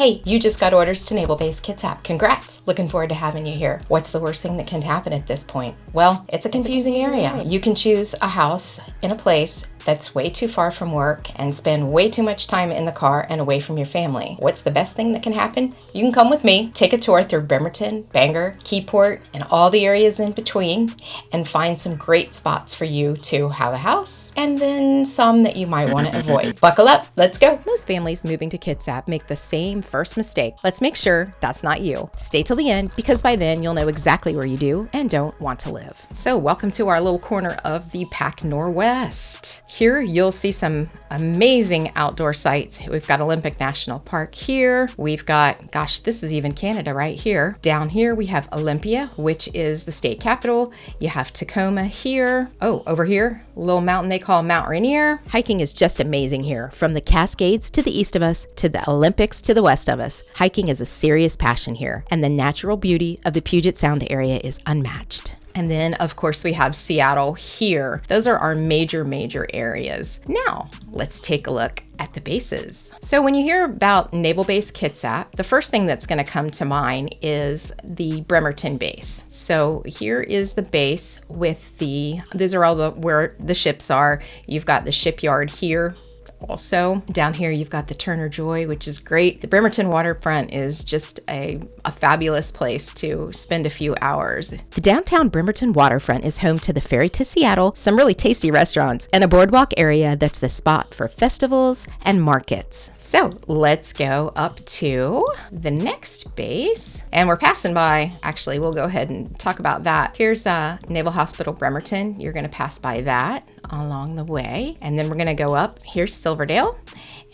Hey, you just got orders to Naval Base Kitsap. Congrats! Looking forward to having you here. What's the worst thing that can happen at this point? Well, it's a confusing area. You can choose a house in a place that's way too far from work and spend way too much time in the car and away from your family. What's the best thing that can happen? You can come with me, take a tour through Bremerton, Bangor, Keyport, and all the areas in between, and find some great spots for you to have a house, and then some that you might want to avoid. Buckle up, let's go. Most families moving to Kitsap make the same first mistake. Let's make sure that's not you. Stay till the end, because by then you'll know exactly where you do and don't want to live. So welcome to our little corner of the Pac Northwest. Here you'll see some amazing outdoor sites. We've got Olympic National Park here. We've got, gosh, this is even Canada right here. Down here we have Olympia, which is the state capital. You have Tacoma here. Oh, over here, a little mountain they call Mount Rainier. Hiking is just amazing here. From the Cascades to the east of us, to the Olympics to the west of us, hiking is a serious passion here, and the natural beauty of the Puget Sound area is unmatched. And then, of course, we have Seattle here. Those are our major areas. Now, let's take a look at the bases. So when you hear about Naval Base Kitsap, the first thing that's going to come to mind is the Bremerton base. So here is the base with these are all where the ships are. You've got the shipyard here. Also, down here you've got the Turner Joy, which is great. The Bremerton waterfront is just a fabulous place to spend a few hours. The downtown Bremerton waterfront is home to the ferry to Seattle, some really tasty restaurants, and a boardwalk area that's the spot for festivals and markets. So let's go up to the next base, and we're passing by. Actually, we'll go ahead and talk about that. Here's Naval Hospital Bremerton. You're going to pass by that along the way, and then we're going to go up. Here's Silverdale,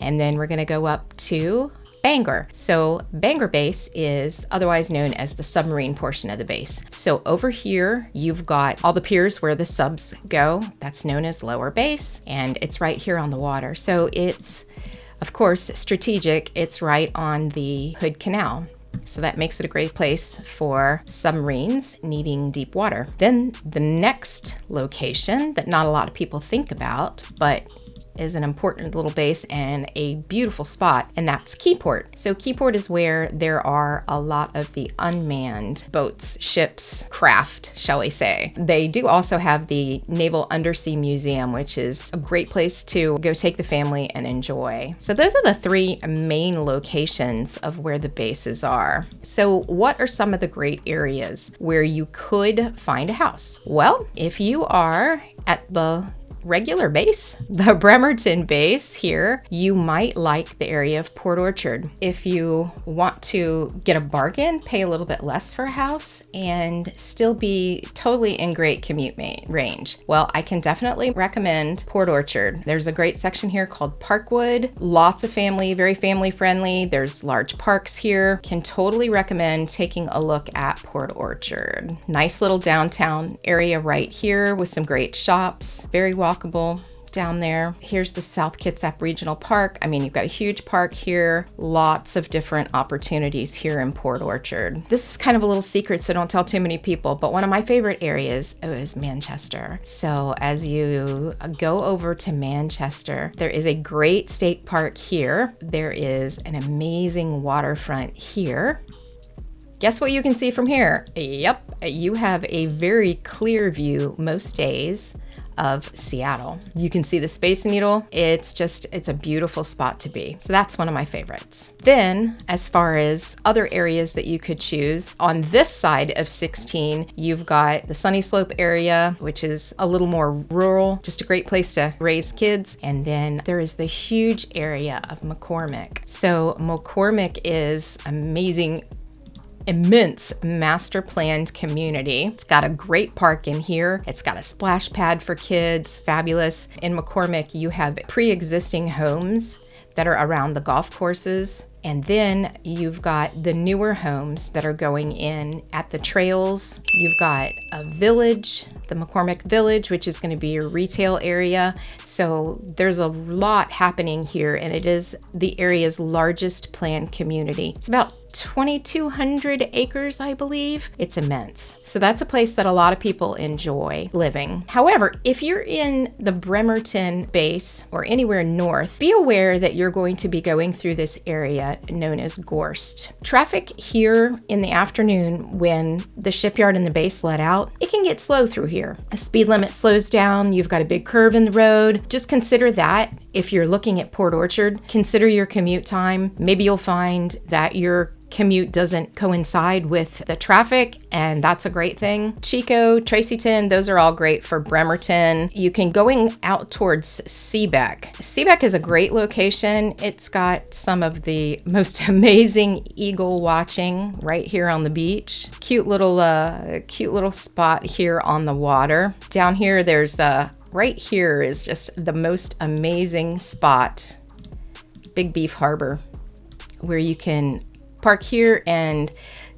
and then we're going to go up to Bangor. So Bangor base is otherwise known as the submarine portion of the base. So over here you've got all the piers where the subs go. That's known as lower base, and it's right here on the water. So it's, of course, strategic. It's right on the Hood Canal. So that makes it a great place for submarines needing deep water. Then the next location that not a lot of people think about, but is an important little base and a beautiful spot, and that's Keyport. So Keyport is where there are a lot of the unmanned boats, ships, craft, shall we say. They do also have the Naval Undersea Museum, which is a great place to go take the family and enjoy. So those are the three main locations of where the bases are. So what are some of the great areas where you could find a house? Well, if you are at the regular base, the Bremerton base here, you might like the area of Port Orchard. If you want to get a bargain, pay a little bit less for a house, and still be totally in great commute range, well, I can definitely recommend Port Orchard. There's a great section here called Parkwood. Lots of very family friendly. There's large parks here. Can totally recommend taking a look at Port Orchard. Nice little downtown area right here with some great shops. Very walkable down there. Here's the South Kitsap Regional Park. I mean, you've got a huge park here. Lots of different opportunities here in Port Orchard. This is kind of a little secret, so don't tell too many people, but one of my favorite areas is Manchester. So as you go over to Manchester, there is a great state park here. There is an amazing waterfront here. Guess what you can see from here? Yep, you have a very clear view most days of Seattle. You can see the Space Needle. It's a beautiful spot to be. So that's one of my favorites. Then, as far as other areas that you could choose, on this side of 16, you've got the Sunny Slope area, which is a little more rural, just a great place to raise kids. And then there is the huge area of McCormick. So McCormick is amazing, immense master planned community. It's got a great park in here. It's got a splash pad for kids, fabulous. In McCormick, you have pre-existing homes that are around the golf courses. And then you've got the newer homes that are going in at the trails. You've got a village, the McCormick Village, which is going to be your retail area. So there's a lot happening here, and it is the area's largest planned community. It's about 2,200 acres, I believe. It's immense. So that's a place that a lot of people enjoy living. However, if you're in the Bremerton base or anywhere north, be aware that you're going to be going through this area area known as Gorst. Traffic here in the afternoon when the shipyard and the base let out, it can get slow through here. A speed limit slows down, you've got a big curve in the road. Just consider that if you're looking at Port Orchard. Consider your commute time. Maybe you'll find that your commute doesn't coincide with the traffic, and that's a great thing. Chico, Tracyton, those are all great for Bremerton. You can going out towards Seebeck. Seebeck is a great location. It's got some of the most amazing eagle watching right here on the beach. Cute little spot here on the water. Down here, there's right here is just the most amazing spot, Big Beef Harbor, where you can park here and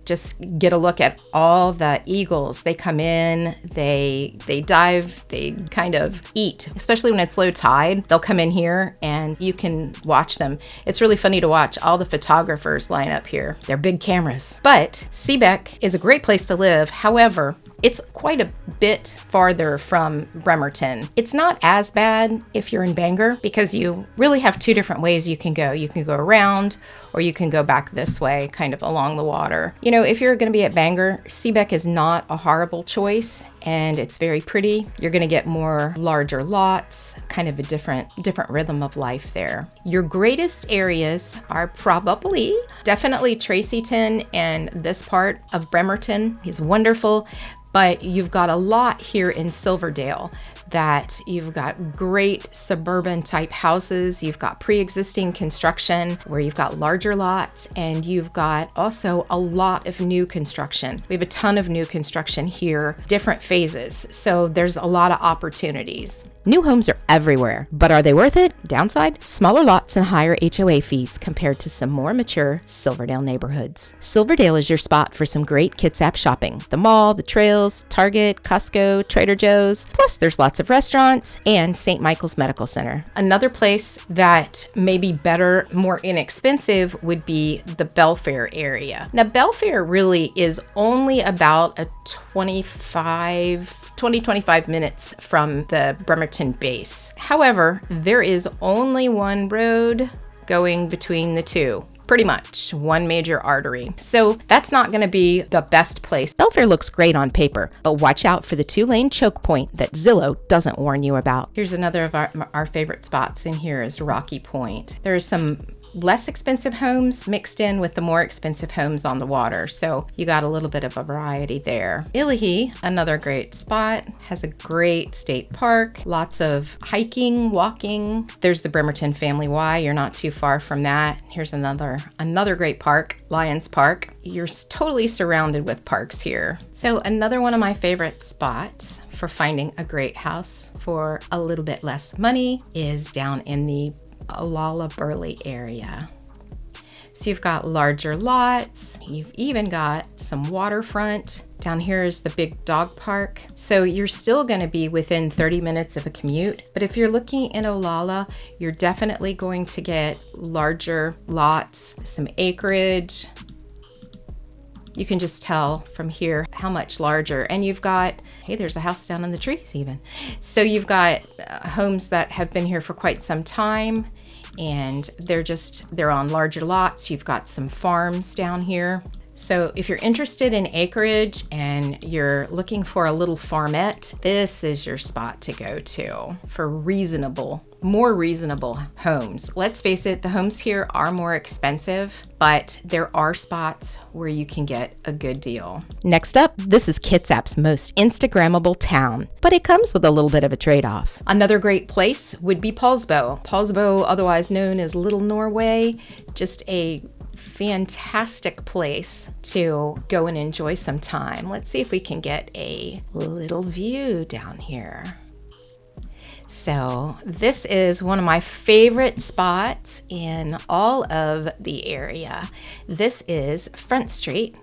just get a look at all the eagles. They come in, they dive, they kind of eat, especially when it's low tide. They'll come in here and you can watch them. It's really funny to watch. All the photographers line up here. They're big cameras. But Seebeck is a great place to live. However, it's quite a bit farther from Bremerton. It's not as bad if you're in Bangor because you really have two different ways you can go. You can go around or you can go back this way, kind of along the water. You know, if you're going to be at Bangor, Seebeck is not a horrible choice, and it's very pretty. You're going to get more larger lots, kind of a different rhythm of life there. Your greatest areas are definitely Tracyton, and this part of Bremerton is wonderful, but you've got a lot here in Silverdale that you've got great suburban type houses. You've got pre-existing construction where you've got larger lots, and you've got also a lot of new construction. We have a ton of new construction here, different phases. So there's a lot of opportunities. New homes are everywhere, but are they worth it? Downside, smaller lots and higher HOA fees compared to some more mature Silverdale neighborhoods. Silverdale is your spot for some great Kitsap shopping. The mall, the trails, Target, Costco, Trader Joe's, plus there's lots of restaurants and St. Michael's Medical Center. Another place that may be better, more inexpensive would be the Belfair area. Now, Belfair really is only about a 25 minutes from the Bremerton base. However, there is only one road going between the two. Pretty much one major artery. So that's not going to be the best place. Belfair looks great on paper, but watch out for the 2-lane choke point that Zillow doesn't warn you about. Here's another of our favorite spots in here is Rocky Point. There's some less expensive homes mixed in with the more expensive homes on the water. So you got a little bit of a variety there. Illahee, another great spot, has a great state park, lots of hiking, walking. There's the Bremerton Family Y. You're not too far from that. Here's another great park, Lions Park. You're totally surrounded with parks here. So another one of my favorite spots for finding a great house for a little bit less money is down in the Illahee area. So you've got larger lots, you've even got some waterfront. Down here is the big dog park. So you're still going to be within 30 minutes of a commute. But if you're looking in Illahee, you're definitely going to get larger lots, some acreage. You can just tell from here how much larger. And you've got, hey, there's a house down in the trees even. So you've got homes that have been here for quite some time, and they're on larger lots. You've got some farms down here. So if you're interested in acreage and you're looking for a little farmette, this is your spot to go to for more reasonable homes. Let's face it, the homes here are more expensive, but there are spots where you can get a good deal. Next up, this is Kitsap's most Instagrammable town, but it comes with a little bit of a trade-off. Another great place would be Poulsbo. Poulsbo, otherwise known as Little Norway, just a fantastic place to go and enjoy some time. Let's see if we can get a little view down here. So this is one of my favorite spots in all of the area. This is Front Street,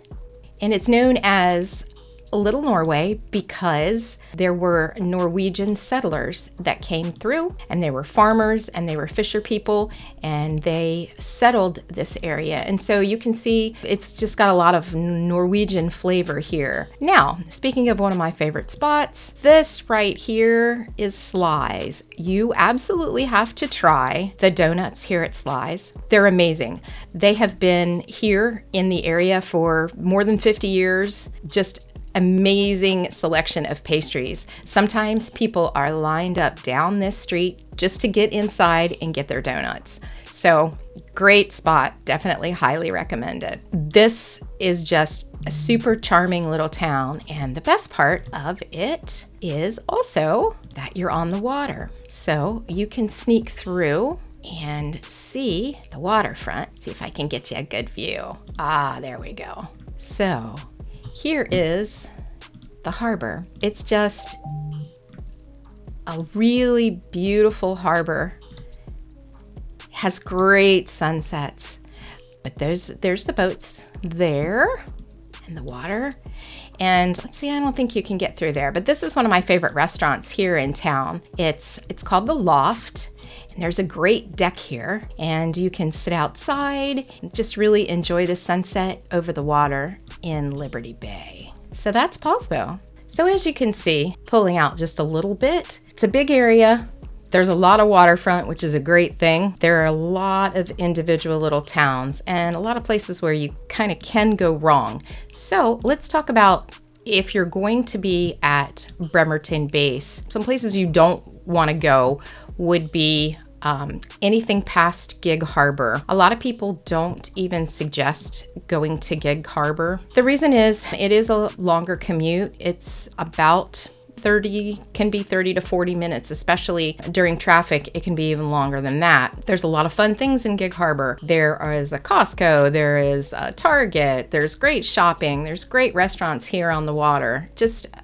and it's known as Little Norway because there were Norwegian settlers that came through, and they were farmers and they were fisher people, and they settled this area. And so you can see it's just got a lot of Norwegian flavor here. Now, speaking of one of my favorite spots, this right here is Sly's. You absolutely have to try the donuts here at Sly's. They're amazing. They have been here in the area for more than 50 years. Just amazing selection of pastries. Sometimes people are lined up down this street just to get inside and get their donuts. So great spot, definitely highly recommend it. This is just a super charming little town, and the best part of it is also that you're on the water. So you can sneak through and see the waterfront. See if I can get you a good view. Ah, there we go. So here is the harbor. It's just a really beautiful harbor. Has great sunsets. But there's the boats there and the water. And let's see, I don't think you can get through there, but this is one of my favorite restaurants here in town. It's called The Loft. And there's a great deck here, and you can sit outside and just really enjoy the sunset over the water in Liberty Bay. So that's Poulsbo. So as you can see, pulling out just a little bit, it's a big area. There's a lot of waterfront, which is a great thing. There are a lot of individual little towns and a lot of places where you kind of can go wrong. So let's talk about if you're going to be at Bremerton Base. Some places you don't want to go would be anything past Gig Harbor. A lot of people don't even suggest going to Gig Harbor. The reason is it is a longer commute. It's about 30 to 40 minutes, especially during traffic. It can be even longer than that. There's a lot of fun things in Gig Harbor. There is a Costco, there is a Target, there's great shopping, there's great restaurants here on the water. Just a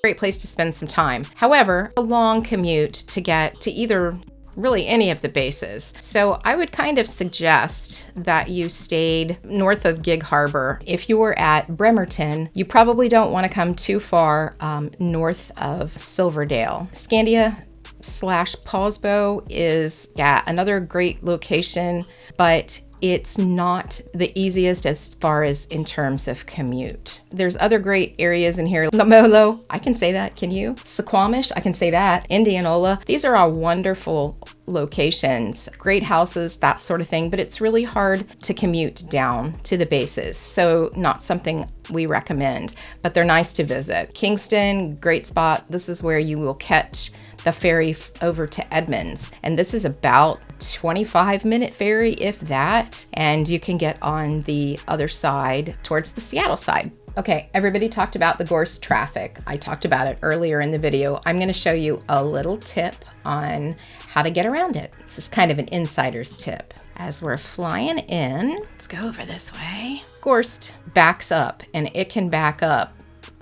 great place to spend some time. However, a long commute to get to either really any of the bases. So I would kind of suggest that you stayed north of Gig Harbor. If you were at Bremerton, you probably don't want to come too far north of Silverdale. Scandia/Poulsbo is, another great location, but it's not the easiest as far as in terms of commute. There's other great areas in here. Lamolo, I can say that, can you? Suquamish, I can say that. Indianola, these are all wonderful locations, great houses, that sort of thing, but it's really hard to commute down to the bases. So not something we recommend, but they're nice to visit. Kingston, great spot. This is where you will catch the ferry over to Edmonds. And this is about 25-minute ferry, if that, and you can get on the other side towards the Seattle side. Okay, everybody talked about the Gorse traffic. I talked about it earlier in the video. I'm gonna show you a little tip on how to get around it. This is kind of an insider's tip. As we're flying in, let's go over this way. Gorse backs up, and it can back up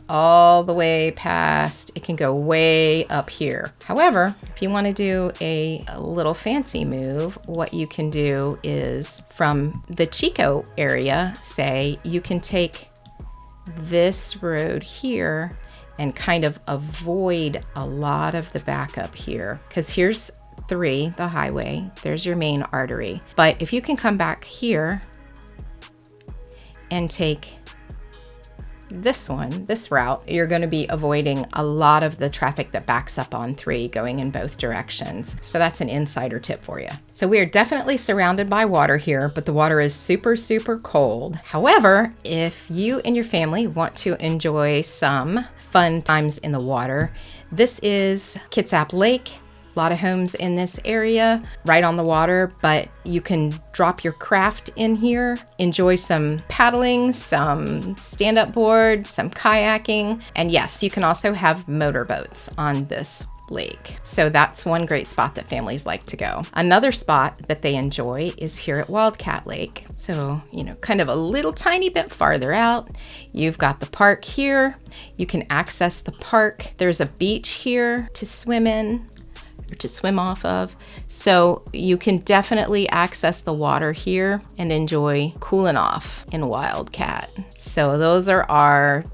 all the way past, it can go way up here. However, if you want to do a little fancy move, what you can do is from the Chico area, say, you can take this road here and kind of avoid a lot of the backup here, because here's 3, the highway, there's your main artery. But if you can come back here and take this route, you're going to be avoiding a lot of the traffic that backs up on 3 going in both directions. So that's an insider tip for you. So we are definitely surrounded by water here, but the water is super, super cold. However, if you and your family want to enjoy some fun times in the water, this is Kitsap Lake. A lot of homes in this area, right on the water, but you can drop your craft in here, enjoy some paddling, some stand-up board, some kayaking, and yes, you can also have motorboats on this lake. So that's one great spot that families like to go. Another spot that they enjoy is here at Wildcat Lake. So, kind of a little tiny bit farther out. You've got the park here. You can access the park. There's a beach here to swim in, or to swim off of. So you can definitely access the water here and enjoy cooling off in Wildcat. So those are our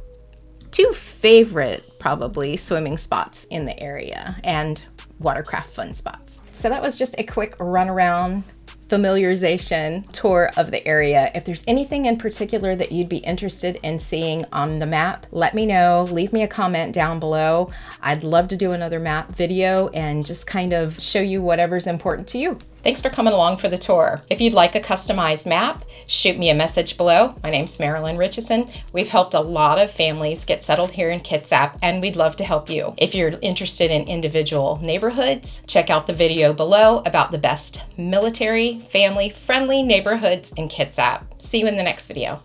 two favorite, probably, swimming spots in the area and watercraft fun spots. So that was just a quick run around familiarization tour of the area. If there's anything in particular that you'd be interested in seeing on the map, let me know. Leave me a comment down below. I'd love to do another map video and just kind of show you whatever's important to you. Thanks for coming along for the tour. If you'd like a customized map, shoot me a message below. My name's Marilyn Richardson. We've helped a lot of families get settled here in Kitsap, and we'd love to help you. If you're interested in individual neighborhoods, check out the video below about the best military, family-friendly neighborhoods in Kitsap. See you in the next video.